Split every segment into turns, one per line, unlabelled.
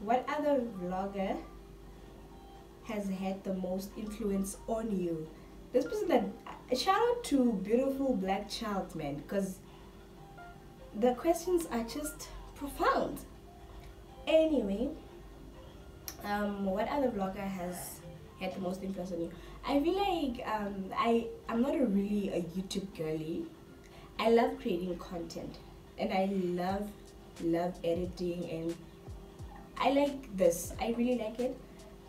what other vlogger has had the most influence on you? This person that, shout out to beautiful black child, man, because the questions are just profound. Anyway, what other vlogger has had the most influence on you? I feel like I'm not really a YouTube girly. I love creating content, and I love editing, and I like this. I really like it,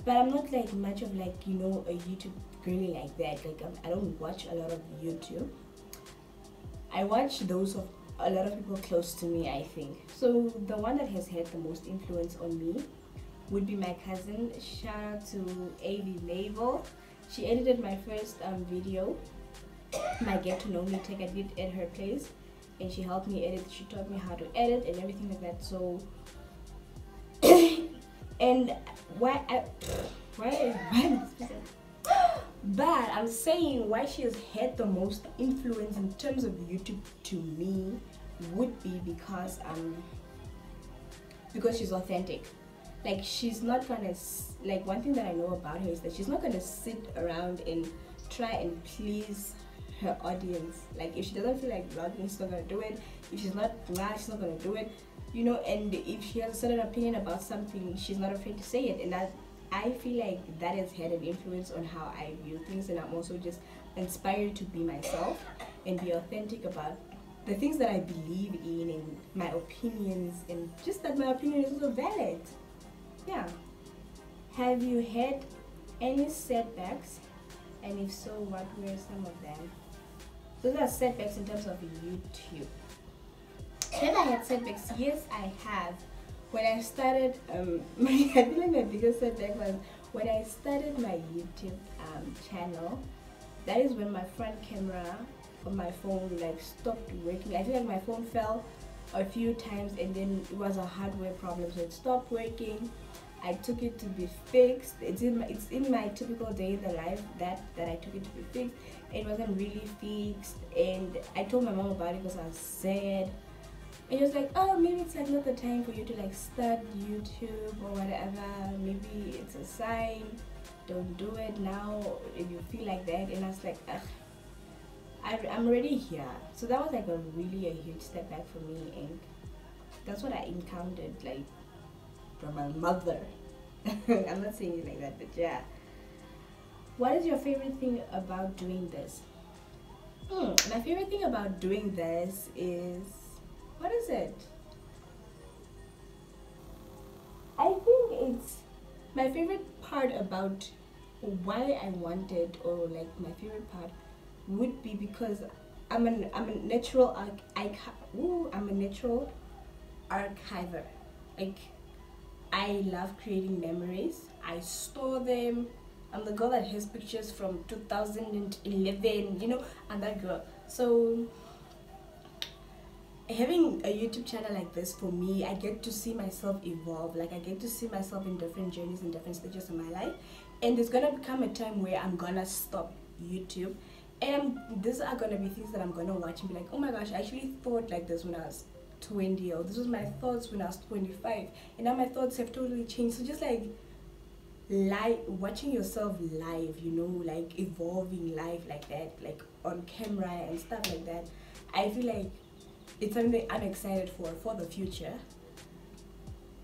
but I'm not like much of like, you know, a YouTube girly like that. Like I don't watch a lot of YouTube. I watch those of a lot of people close to me, I think. So the one that has had the most influence on me would be my cousin. Shout out to AV Mabel. She edited my first video, my get to know me take. I did at her place, and she helped me edit. She taught me how to edit and everything like that. So and why but I'm saying why she has had the most influence in terms of YouTube to me would be because she's authentic. Like, she's not gonna, like, one thing that I know about her is that she's not gonna sit around and try and please her audience. Like, if she doesn't feel like vlogging, she's not gonna do it. If she's not glad, she's not gonna do it, you know. And if she has a certain opinion about something, she's not afraid to say it. And that, I feel like that has had an influence on how I view things, and I'm also just inspired to be myself and be authentic about the things that I believe in and my opinions, and just that my opinion is also valid. Yeah. Have you had any setbacks, and if so, what were some of them? Those are setbacks in terms of YouTube. Have I had setbacks? Yes, I have. When I started, I feel like my biggest setback was when I started my YouTube channel. That is when my front camera of my phone like stopped working. I feel like my phone fell a few times, and then it was a hardware problem, so it stopped working. I took it to be fixed. It's in my typical day in the life that I took it to be fixed. It wasn't really fixed, and I told my mom about it because I was sad. And she was like, oh, maybe it's like not the time for you to like start YouTube or whatever. Maybe it's a sign. Don't do it now if you feel like that. And I was like, ugh, I'm already here. So that was like a huge step back for me, and that's what I encountered, like, from my mother. I'm not saying it like that, but yeah. What is your favorite thing about doing this? My favorite thing about doing this is, what is it? I think it's my favorite part about why I wanted, or like my favorite part would be because I'm a natural archiver. Like, I love creating memories. I store them. I'm the girl that has pictures from 2011, you know, I'm that girl. So having a YouTube channel like this, for me, I get to see myself evolve. Like, I get to see myself in different journeys and different stages of my life. And there's gonna become a time where I'm gonna stop YouTube, and these are gonna be things that I'm gonna watch and be like, oh my gosh, I actually thought like this when I was 20, or this was my thoughts when I was 25, and now my thoughts have totally changed. So just like watching yourself live, you know, like evolving life like that, like on camera and stuff like that, I feel like it's something I'm excited for the future.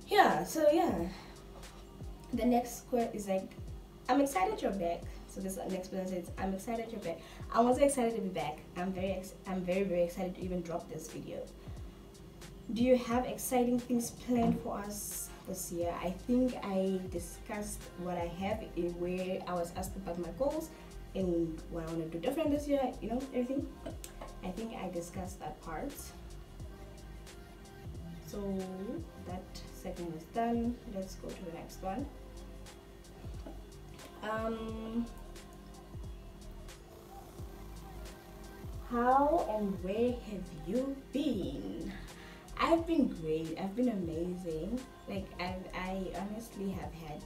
Yeah, so yeah, the next quote is like, I'm excited you're back. So this next person says, I'm excited you're back. I'm also excited to be back. I'm very excited to even drop this video. Do you have exciting things planned for us this year? I think I discussed what I have in where I was asked about my goals and what I want to do different this year, you know, everything. I think I discussed that part. So that segment is done. Let's go to the next one. How and where have you been? I've been great. I've been amazing. Like, I honestly have had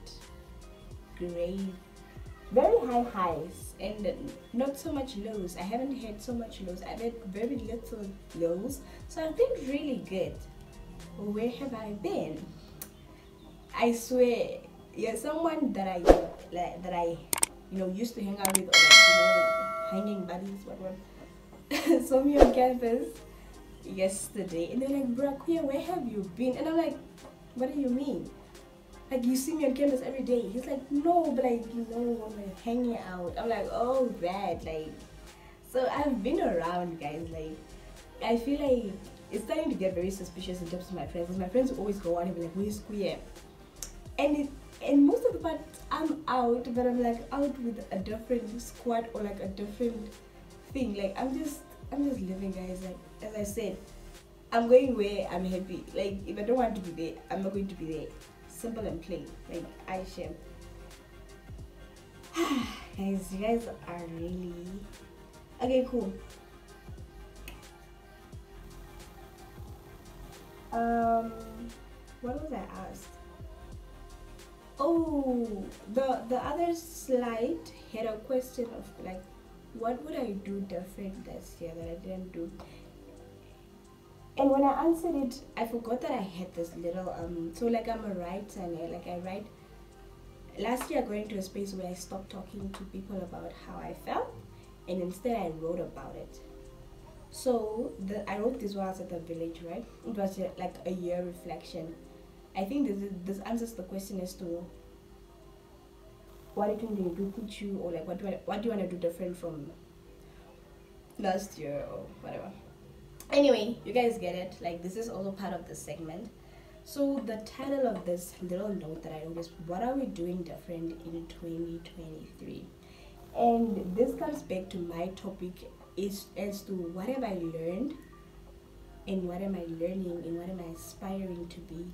great, very high highs and not so much lows. I haven't had so much lows. I've had very little lows. So I've been really good. Where have I been? I swear, you're someone that I used to hang out with, or like, hanging buddies, whatever. Saw me on campus yesterday, and they're like, "Bro, Kuje, where have you been?" And I'm like, "What do you mean? Like, you see me on campus every day?" He's like, "No, but like, when we're hanging out." I'm like, "Oh, that, like." So I've been around, guys. Like, I feel like it's starting to get very suspicious in terms of my friends, because my friends always go out and be like, "Where's Kuje?" And most of the part I'm out, but I'm like out with a different squad or like a different thing. Like, I'm just living, guys. Like, as I said, I'm going where I'm happy. Like, if I don't want to be there, I'm not going to be there. Simple and plain. Like, I share. Guys, you guys are really okay. Cool. What was I asked? Oh, the other slide had a question of like, what would I do different this year that I didn't do? And when I answered it, I forgot that I had this little so like, I'm a writer, and like, I write. Last year I got into a space where I stopped talking to people about how I felt, and instead I wrote about it. So I wrote this while I was at the village, right? It was like a year reflection. I think this answers the question as to what do you do teach you, or like, what do you want to do different from last year or whatever. Anyway, you guys get it. Like, this is also part of the segment. So the title of this little note that I wrote is, what are we doing different in 2023? And this comes back to my topic, is as to what have I learned, and what am I learning, and what am I aspiring to be.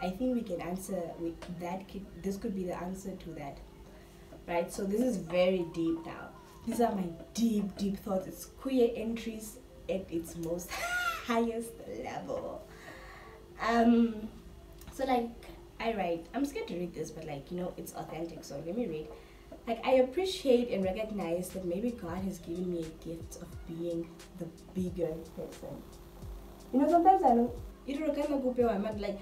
I think we can answer with that. This could be the answer to that, right? So this is very deep now. These are my deep thoughts. It's Kuje entries at its most highest level. So like, I write, I'm scared to read this, but like, it's authentic, so let me read. Like, I appreciate and recognize that maybe God has given me a gift of being the bigger person. Sometimes I know, like,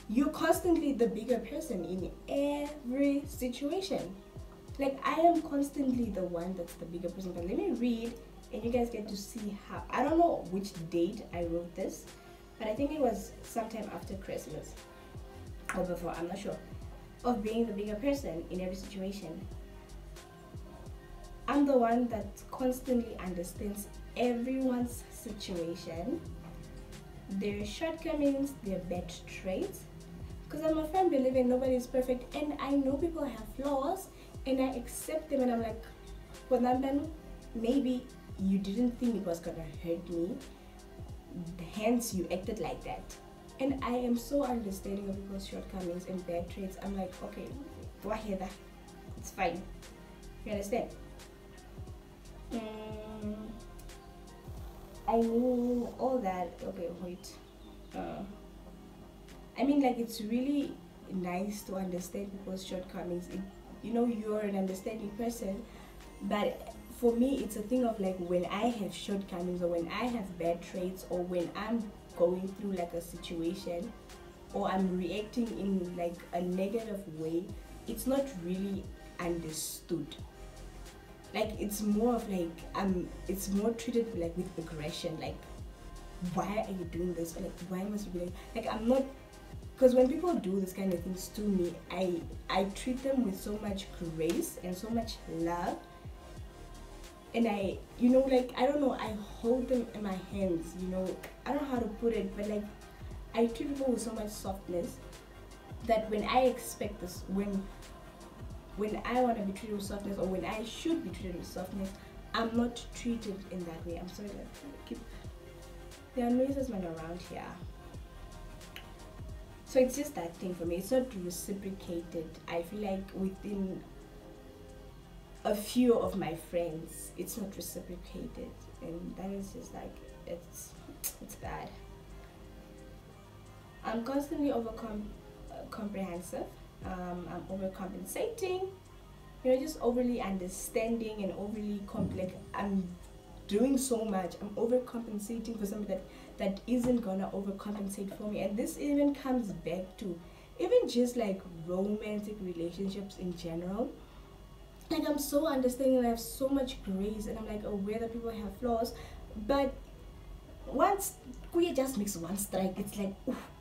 you're constantly the bigger person in every situation. Like, I am constantly the one that's the bigger person. But let me read, and you guys get to see how. I don't know which date I wrote this, but I think it was sometime after Christmas or before, I'm not sure. Of being the bigger person in every situation. I'm the one that constantly understands everyone's situation, their shortcomings, their bad traits. Because I'm a firm believer nobody is perfect, and I know people have flaws, and I accept them, and I'm like, well, then maybe you didn't think it was gonna hurt me, hence you acted like that. And I am so understanding of people's shortcomings and bad traits. I'm like, okay, go ahead, it's fine. You understand? I mean, all that. Okay, wait. I mean, like, it's really nice to understand people's shortcomings. You're an understanding person, but for me, it's a thing of like, when I have shortcomings, or when I have bad traits, or when I'm going through like a situation, or I'm reacting in like a negative way, it's not really understood. Like, it's more of like, it's more treated like with aggression. Like, why are you doing this? Or like, why must you be like I'm not. Because when people do this kind of things to me, I treat them with so much grace and so much love. And I don't know, I hold them in my hands, I don't know how to put it, but like, I treat people with so much softness that when I expect this, when I want to be treated with softness, or when I should be treated with softness, I'm not treated in that way. I'm sorry, there are noises when around here. So it's just that thing for me. It's not reciprocated. I feel like within a few of my friends, it's not reciprocated, and that is just like, it's bad. I'm constantly comprehensive. I'm overcompensating. Just overly understanding and overly complex. I'm doing so much. I'm overcompensating for something that isn't gonna overcompensate for me. And this even comes back to, even just like romantic relationships in general. Like, I'm so understanding and I have so much grace, and I'm like aware that people have flaws, but once Kuje just makes one strike, it's like,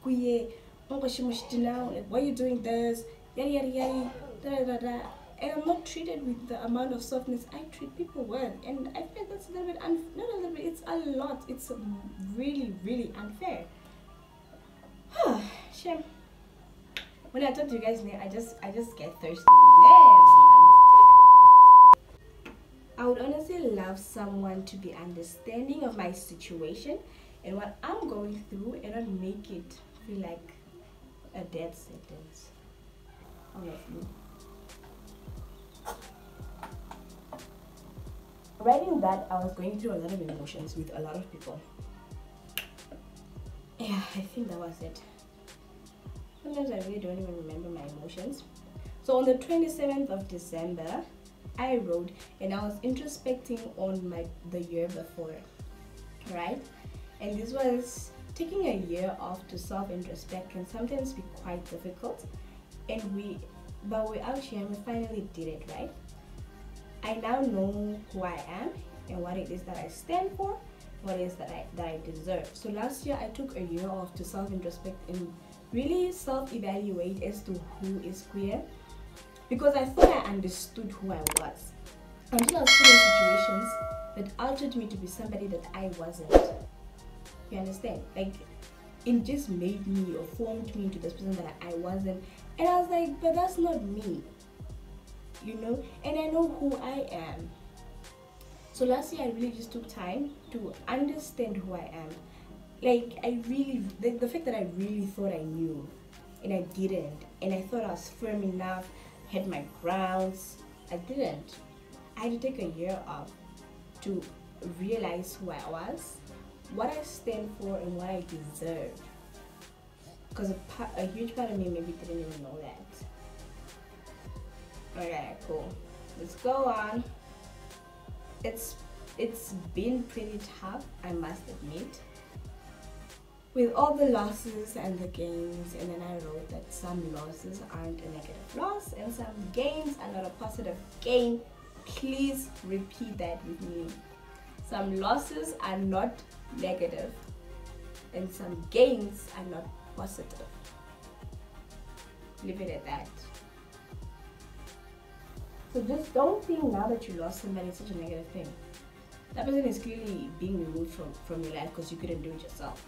Kuje, now, like, why are you doing this? Yada yada yada, da da da. And I'm not treated with the amount of softness I treat people with, and I feel that's a little bit not a little bit. It's a lot. It's really, really unfair. Shame. When I talk to you guys, I just get thirsty. I would honestly love someone to be understanding of my situation and what I'm going through, and not make it feel like a death sentence. Honestly. Writing that, I was going through a lot of emotions with a lot of people. Yeah, I think that was it. Sometimes I really don't even remember my emotions. So on the 27th of December, I wrote, and I was introspecting on the year before, right? And this was taking a year off to self-introspect can sometimes be quite difficult, but we're out here and we finally did it, right? I now know who I am and what it is that I stand for, what it is that I deserve. So last year I took a year off to self-introspect and really self-evaluate as to who is queer, because I thought I understood who I was until I was put in situations that altered me to be somebody that I wasn't. You understand? Like, it just made me or formed me into this person that I wasn't, and I was like, but that's not me, you know. And I know who I am. So last year I really just took time to understand who I am. Like, the fact that I really thought I knew and I didn't, and I thought I was firm enough, had my grounds. I didn't. I had to take a year off to realize who I was, what I stand for, and what I deserve. Because a huge part of me maybe didn't even know that. Okay, cool. Let's go on. It's been pretty tough, I must admit, with all the losses and the gains. And then I wrote that some losses aren't a negative loss and some gains are not a positive gain. Please repeat that with me. Some losses are not negative and some gains are not positive. Leave it at that. So just don't think now that you lost somebody it's such a negative thing. That person is clearly being removed from your life because you couldn't do it yourself.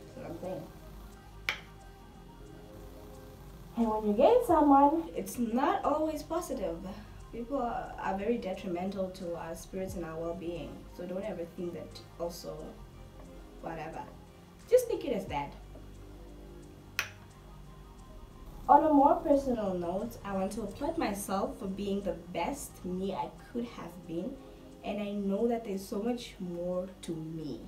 That's what I'm saying. And when you gain someone, it's not always positive. People are very detrimental to our spirits and our well-being. So don't ever think that also, whatever. Just think it as that. On a more personal note, I want to applaud myself for being the best me I could have been. And I know that there's so much more to me.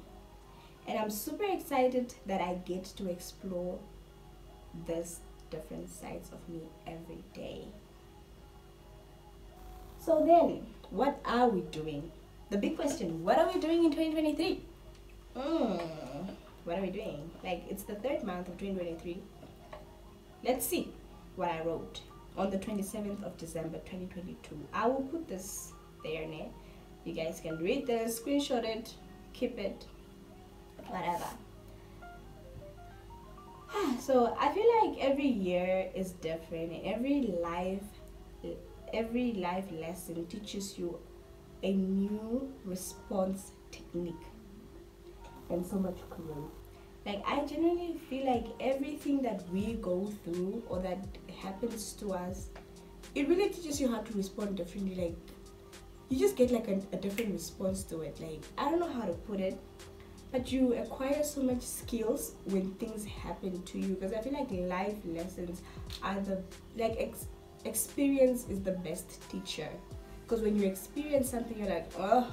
And I'm super excited that I get to explore these different sides of me every day. So then, what are we doing? The big question, what are we doing in 2023? What are we doing? Like, it's the 3rd month of 2023. Let's see what I wrote on the 27th of December 2022. I will put this there now. You guys can read this, screenshot it, keep it, whatever. So I feel like every year is different, and every life lesson teaches you a new response technique and so much growth. Like, I genuinely feel like everything that we go through or that happens to us, it really teaches you how to respond differently. Like, you just get like a different response to it. Like, I don't know how to put it, but you acquire so much skills when things happen to you. Because I feel like life lessons are experience is the best teacher. Because when you experience something, you're like, oh,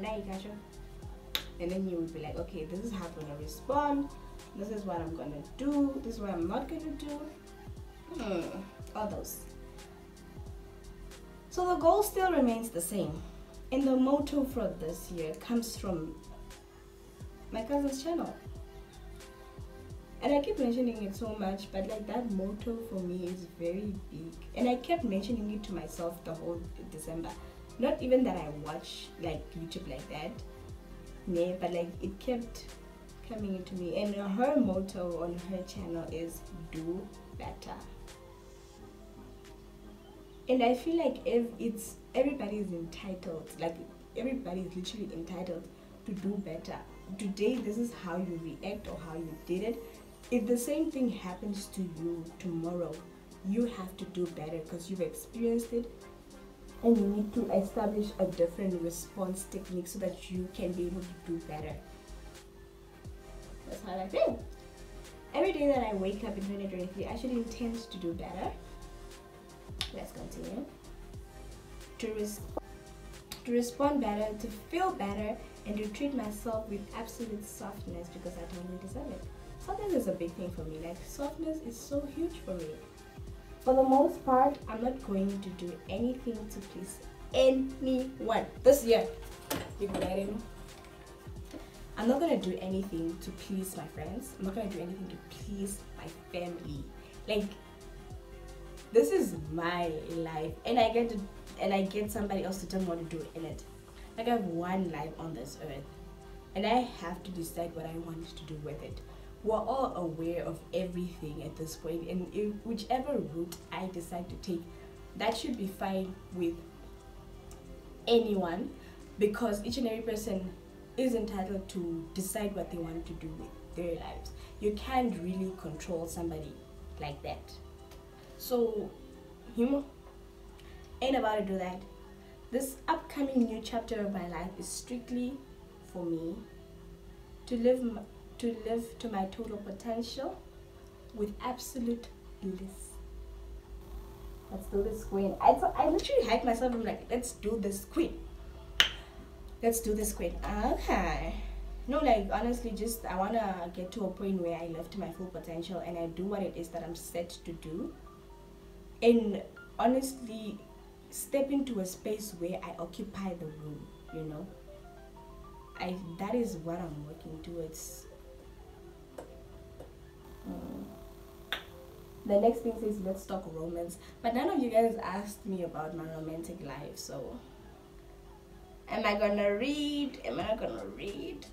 now you gotcha. And then you would be like, okay, this is how I'm gonna respond, this is what I'm gonna do, this is what I'm not gonna do, all those. So the goal still remains the same, and the motto for this year comes from my cousin's channel. And I keep mentioning it so much, but like that motto for me is very big. And I kept mentioning it to myself the whole December. Not even that I watch like YouTube like that, yeah, but like it kept coming into me. And her motto on her channel is do better. And I feel like if it's everybody is entitled, like everybody is literally entitled to do better. Today this is how you react or how you did it. If the same thing happens to you tomorrow, you have to do better because you've experienced it, and you need to establish a different response technique so that you can be able to do better. That's how I think. Every day that I wake up in 2023, I should intend to do better. Let's continue. To respond better, to feel better, and to treat myself with absolute softness because I totally deserve it. Softness is a big thing for me. Like, softness is so huge for me. For the most part, I'm not going to do anything to please anyone this year. I'm not going to do anything to please my friends. I'm not going to do anything to please my family. Like, this is my life, and I get somebody else to tell me what to do in it. Like, I have one life on this earth, and I have to decide what I want to do with it. We're all aware of everything at this point, and whichever route I decide to take, that should be fine with anyone, because each and every person is entitled to decide what they want to do with their lives. You can't really control somebody like that. So, ain't about to do that. This upcoming new chapter of my life is strictly for me to live to my total potential with absolute bliss. Let's do this, queen. I literally hyped myself. I'm like, let's do this, queen. Let's do this, queen. Okay. No, like, honestly, just I want to get to a point where I live to my full potential and I do what it is that I'm set to do. And honestly, step into a space where I occupy the room, you know. That is what I'm working towards. The next thing says, let's talk romance. But none of you guys asked me about my romantic life, so am I gonna read? Am I not gonna read?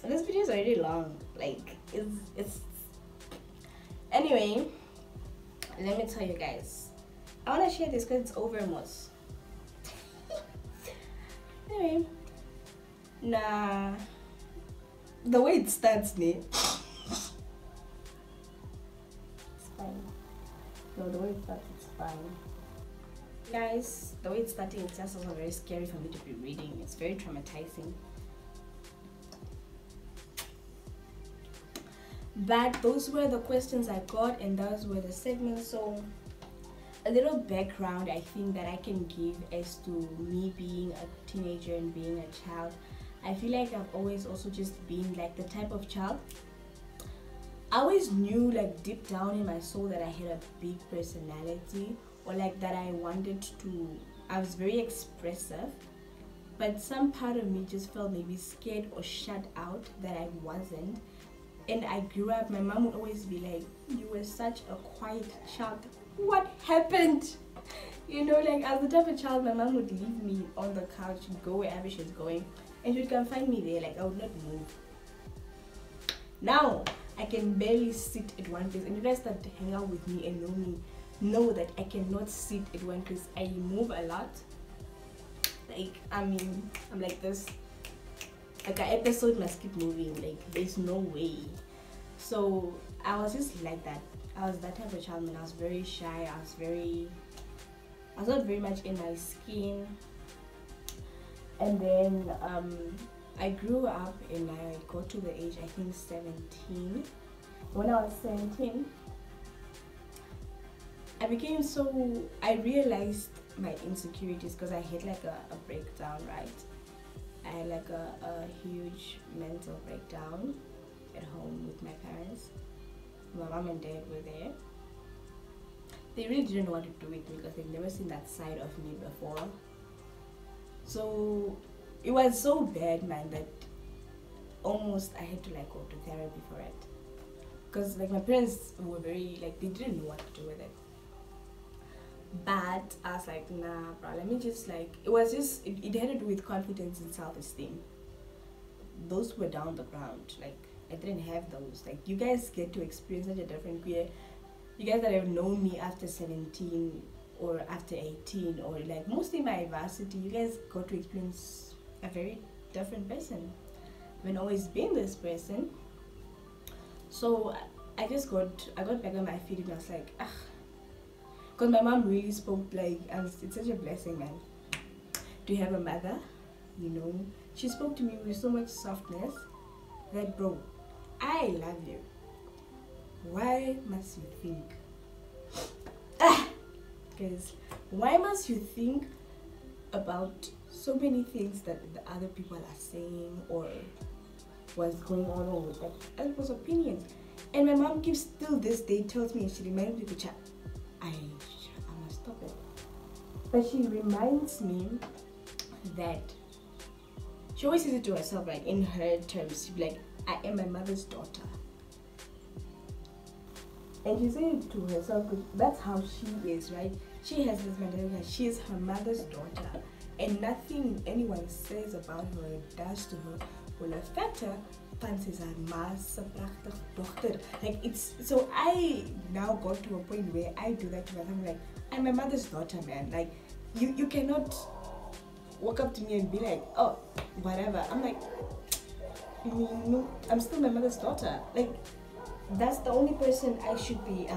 This video is already long. Like, it's anyway. Let me tell you guys. I want to share this because it's over most. Anyway, nah. The way it starts, me. It's fine. No, the way it starts, it's fine. Guys, the way it's starting, it's just also very scary for me to be reading. It's very traumatizing. But those were the questions I got, and those were the segments. So a little background I think that I can give as to me being a teenager and being a child. I feel like I've always also just been like the type of child. I always knew, like, deep down in my soul that I had a big personality, or like that I was very expressive, but some part of me just felt maybe scared or shut out that I wasn't. And I grew up, my mom would always be like, you were such a quiet child. What happened? You know, like, as the type of child, my mom would leave me on the couch, go wherever she's going, and she would come find me there. Like, I would not move. Now, I can barely sit at one place. And you guys start to hang out with me and know me, know that I cannot sit at one place. I move a lot. Like, I'm like this. Like, an episode must keep moving. Like, there's no way. So I was just like that. I was that type of child, and I was very shy. I was not very much in my skin. And then I grew up and I got to the age, I think, 17. When I was 17, I realized my insecurities because I had like a breakdown, right? I had like a huge mental breakdown at home with my parents. My mom and dad were there. they really didn't know what to do with me because they've never seen that side of me before. So it was so bad, man, that almost I had to like go to therapy for it. Because like my parents were very like, they didn't know what to do with it. But I was like, nah, bro, let me just like, it had to do with confidence and self-esteem. Those were down the ground. Like, I didn't have those. Like, you guys get to experience such a different queer. You guys that have known me after 17 or after 18 or like mostly my varsity, you guys got to experience a very different person. I haven't always been this person. So I got back on my feet and I was like, ah. Because my mom really spoke like, and it's such a blessing, man, to have a mother, you know. She spoke to me with so much softness that, bro, I love you. Why must you think? Guys, why must you think about so many things that the other people are saying or what's going on or like other people's opinions? And my mom keeps still this day tells me, and she reminds me, Kucha, I must stop it. But she reminds me that she always says it to herself, right? In her terms, she'd be like, I am my mother's daughter. And she said it to herself because that's how she is, right? She has this mentality that she is her mother's daughter. And nothing anyone says about her or does to her will affect her. Fancies are ma's prachtige dochter. Like it's so I now got to a point where I do that to myself. I'm like, I'm my mother's daughter, man. Like you cannot walk up to me and be like, oh, whatever. I'm like, no, I'm still my mother's daughter. Like that's the only person I should be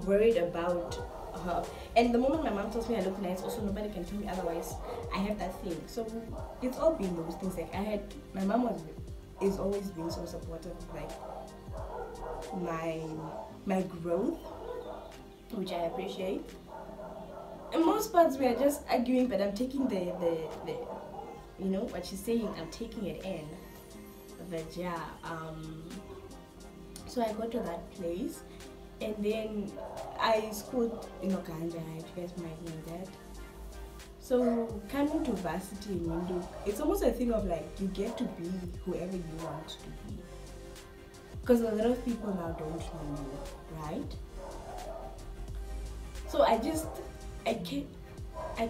worried about her. And the moment my mom tells me I look nice, also nobody can tell me otherwise. I have that thing. So it's all been those things. Like my mom is always been so supportive of like my growth, which I appreciate. In most parts we are just arguing, but I'm taking the you know what she's saying, I'm taking it in. But yeah, so I got to that place and then I schooled in Okanja, if you guys might know that. So coming to varsity in Windhoek, it's almost a thing of like you get to be whoever you want to be. Because a lot of people now don't know you, right? So I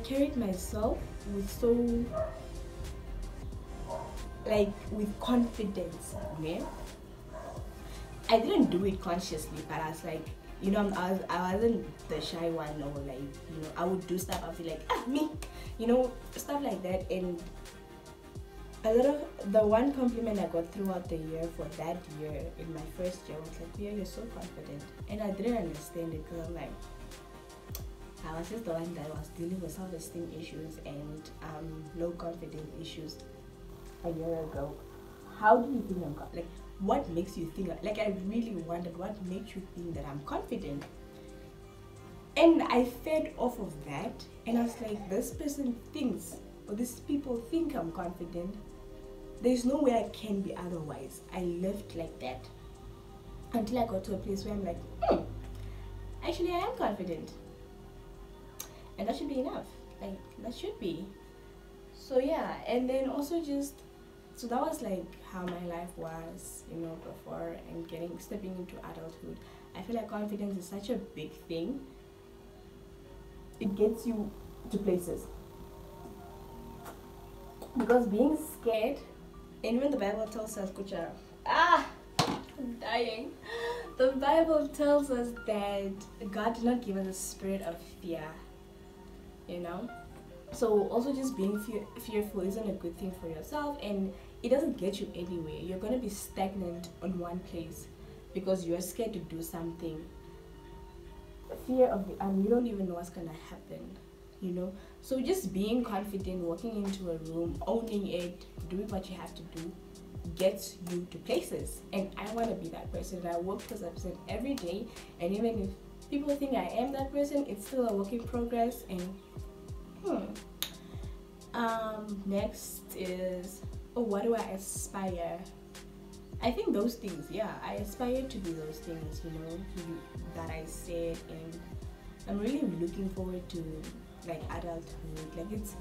carried myself with with confidence, okay? I didn't do it consciously, but I was like, you know, I wasn't the shy one, or like, you know, I would do stuff, I'd be like, me, you know, stuff like that. And a lot of the one compliment I got throughout the year for that year in my first year was like, yeah, you're so confident. And I didn't understand it because I'm like, I was just the one that was dealing with self-esteem issues and low confidence issues a year ago. How do you think I'm like? What makes you think like I really wondered what makes you think that I'm confident? And I fed off of that and I was like, this person thinks, or these people think I'm confident. There's no way I can be otherwise. I lived like that until I got to a place where I'm like, actually I am confident. And that should be enough. Like that should be. So yeah, and then also so that was like how my life was, you know, before and stepping into adulthood. I feel like confidence is such a big thing. It gets you to places. Because being scared, and even the Bible tells us, Kucha, I'm dying. The Bible tells us that God did not give us a spirit of fear, you know? So also just being fearful isn't a good thing for yourself, and it doesn't get you anywhere. You're going to be stagnant on one place because you're scared to do something. Fear of the you don't even know what's going to happen, you know? So just being confident, walking into a room, owning it, doing what you have to do, gets you to places. And I want to be that person. And I work towards that person every day. And even if people think I am that person, it's still a work in progress. And next is, what do I aspire I think those things, yeah, I aspire to be those things, you know, that I said, and I'm really looking forward to like adulthood. Like it's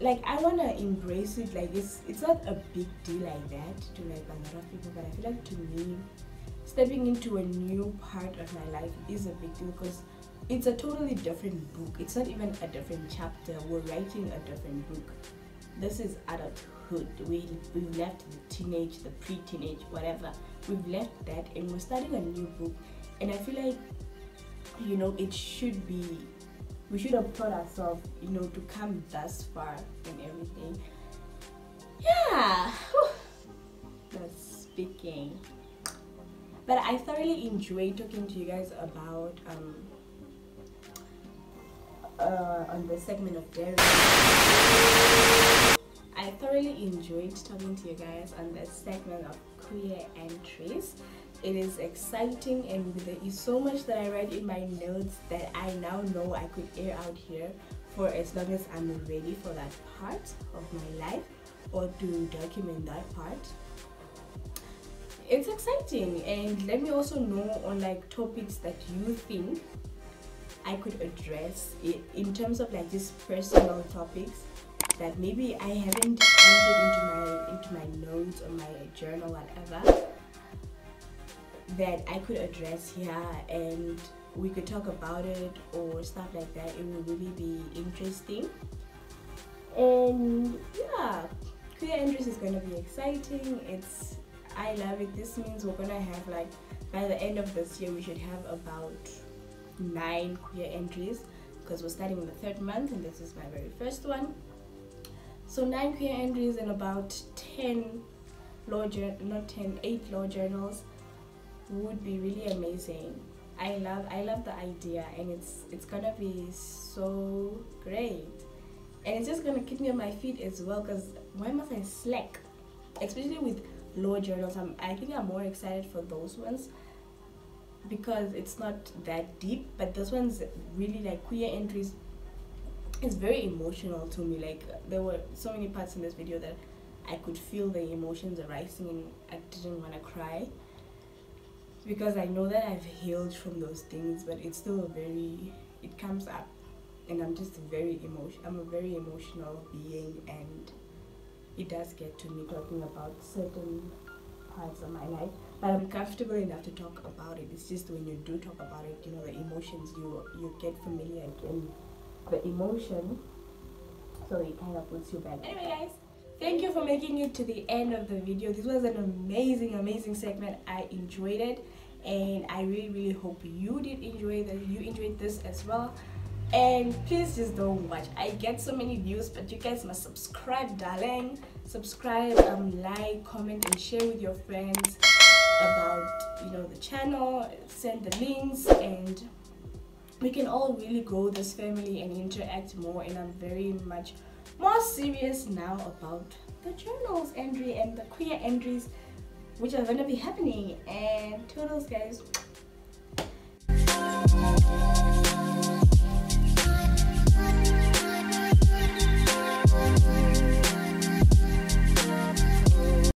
like I wanna embrace it. Like it's not a big deal like that to like a lot of people, but I feel like to me, stepping into a new part of my life is a big deal because it's a totally different book. It's not even a different chapter. We're writing a different book. This is adulthood. We've left the teenage, the pre-teenage, whatever. We've left that and we're starting a new book. And I feel like, you know, it should be, we should have taught ourselves, you know, to come thus far and everything. Yeah, that's speaking. But I thoroughly enjoy talking to you guys about on the segment of dairy. I thoroughly enjoyed talking to you guys on the segment of queer entries. It is exciting, and there is so much that I read in my notes that I now know I could air out here for as long as I'm ready for that part of my life, or to document that part. It's exciting, and let me also know on like topics that you think I could address it in terms of like just personal topics that maybe I haven't entered into my notes or my journal, whatever, that I could address here and we could talk about it or stuff like that. It will really be interesting. And yeah, queer entries is gonna be exciting. I love it. This means we're gonna have like, by the end of this year we should have about 9 queer entries, because we're starting in the 3rd month and this is my very first one. So 9 queer entries and about 8 law journals would be really amazing. I love the idea, and it's gonna be so great, and it's just gonna keep me on my feet as well, because why must I slack, especially with law journals. I think I'm more excited for those ones because it's not that deep, but this one's really like queer entries. It's very emotional to me. Like there were so many parts in this video that I could feel the emotions arising, and I didn't want to cry because I know that I've healed from those things, but it's still it comes up, and I'm just I'm a very emotional being, and it does get to me talking about certain parts of my life, but I'm comfortable enough to talk about it. It's just when you do talk about it, you know, the emotions, you get familiar again, the emotion, so it kind of puts you back. Anyway guys, thank you for making it to the end of the video. This was an amazing segment. I enjoyed it, and I really hope you did enjoy you enjoyed this as well. And please just don't watch. I get so many views, but you guys must subscribe, darling. Subscribe, like, comment, and share with your friends about, you know, the channel. Send the links, and we can all really grow this family and interact more. And I'm very much more serious now about the journals entry and the queer entries, which are gonna be happening. And toodles, guys.